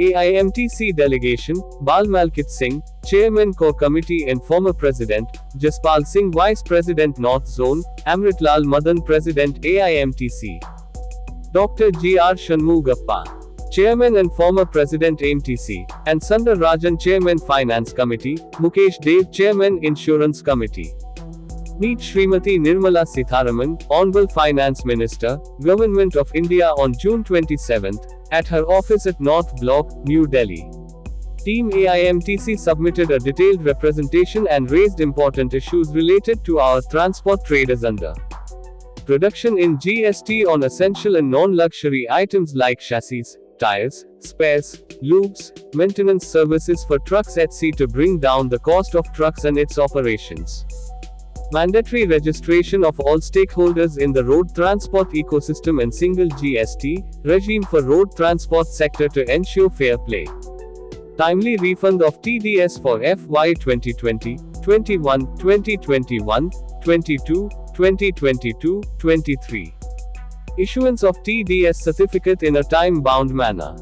AIMTC delegation, Bal Malkit Singh, Chairman Core Committee and former President, Jaspal Singh Vice President North Zone, Amritlal Madan President AIMTC. Dr. G.R. Shanmugappa, Chairman and former President AIMTC, and Sundar Rajan Chairman Finance Committee, Mukesh Dev Chairman Insurance Committee. Meet Srimati Nirmala Sitharaman, Honble Finance Minister, Government of India on June 27, at her office at North Block, New Delhi. Team AIMTC submitted a detailed representation and raised important issues related to our transport traders under reduction in GST on essential and non-luxury items like chassis, tires, spares, lubes, maintenance services for trucks etc. to bring down the cost of trucks and its operations. Mandatory registration of all stakeholders in the road transport ecosystem and single GST regime for road transport sector to ensure fair play. Timely refund of TDS for FY 2020, 21, 2021, 22, 2022, 23. Issuance of TDS certificate in a time-bound manner.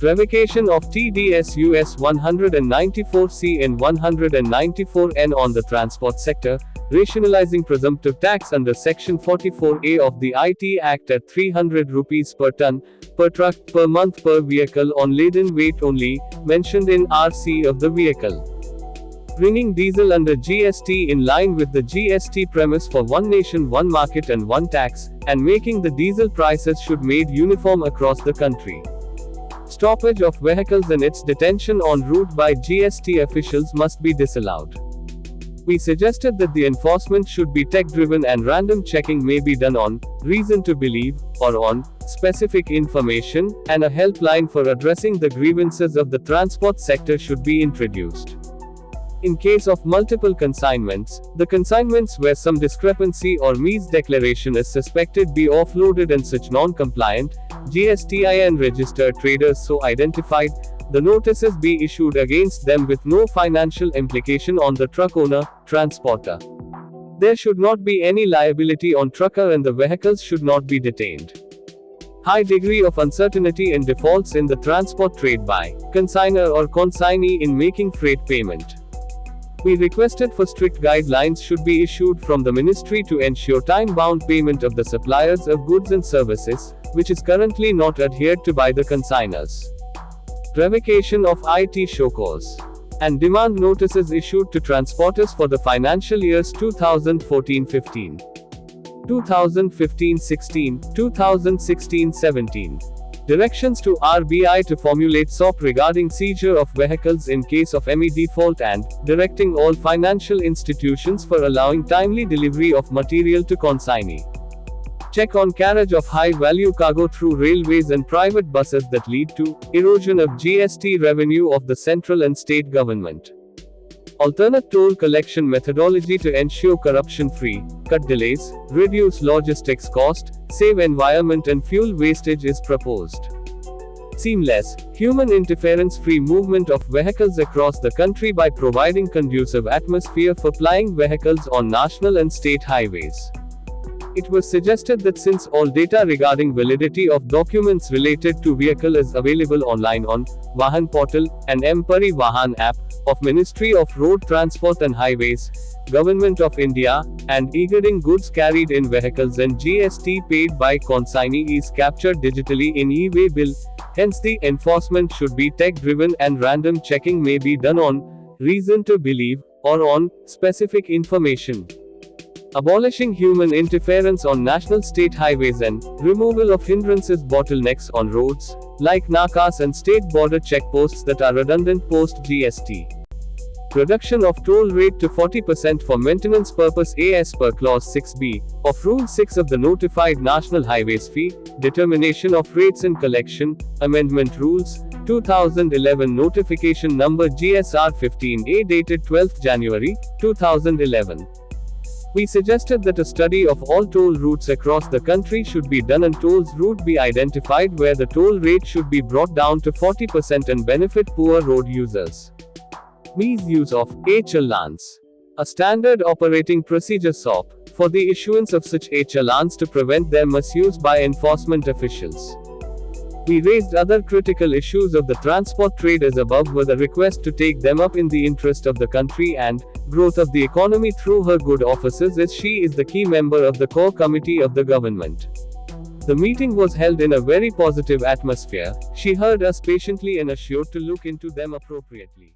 Revocation of TDS US 194C and 194N on the transport sector, rationalizing presumptive tax under Section 44A of the IT Act at 300 rupees per ton, per truck, per month per vehicle on laden weight only, mentioned in RC of the vehicle. Bringing diesel under GST in line with the GST premise for one nation, one market and one tax, and making the diesel prices should made uniform across the country. Stoppage of vehicles and its detention en route by GST officials must be disallowed. We suggested that the enforcement should be tech-driven and random checking may be done on reason to believe, or on specific information, and a helpline for addressing the grievances of the transport sector should be introduced. In case of multiple consignments, the consignments where some discrepancy or misdeclaration is suspected be offloaded and such non-compliant, GSTIN registered traders so identified, the notices be issued against them with no financial implication on the truck owner, transporter. There should not be any liability on trucker and the vehicles should not be detained. High degree of uncertainty and defaults in the transport trade by consignor or consignee in making freight payment. We requested for strict guidelines should be issued from the ministry to ensure time-bound payment of the suppliers of goods and services, which is currently not adhered to by the consignors. Revocation of IT show cause and demand notices issued to transporters for the financial years 2014-15, 2015-16, 2016-17. Directions to RBI to formulate SOP regarding seizure of vehicles in case of any default and directing all financial institutions for allowing timely delivery of material to consignee. Check on carriage of high-value cargo through railways and private buses that lead to erosion of GST revenue of the central and state government. Alternate toll collection methodology to ensure corruption-free, cut delays, reduce logistics cost, save environment and fuel wastage is proposed. Seamless, human interference-free movement of vehicles across the country by providing conducive atmosphere for plying vehicles on national and state highways. It was suggested that since all data regarding validity of documents related to vehicle is available online on Vahan portal and M-Pari Vahan app of Ministry of Road Transport and Highways, Government of India, and regarding goods carried in vehicles and GST paid by consignee is captured digitally in e-way bill, hence the enforcement should be tech-driven and random checking may be done on reason to believe, or on specific information. Abolishing human interference on national state highways and removal of hindrances bottlenecks on roads, like nakas and state border checkposts that are redundant post-GST. Reduction of toll rate to 40% for maintenance purpose as per Clause 6b of Rule 6 of the Notified National Highways Fee, Determination of Rates and Collection, Amendment Rules, 2011 Notification Number GSR 15A dated 12 January, 2011. We suggested that a study of all toll routes across the country should be done and tolls route be identified where the toll rate should be brought down to 40% and benefit poor road users. Misuse of challans. A standard operating procedure SOP, for the issuance of such challans to prevent their misuse by enforcement officials. We raised other critical issues of the transport trade as above with a request to take them up in the interest of the country and growth of the economy through her good offices, as she is the key member of the core committee of the government. The meeting was held in a very positive atmosphere. She heard us patiently and assured to look into them appropriately.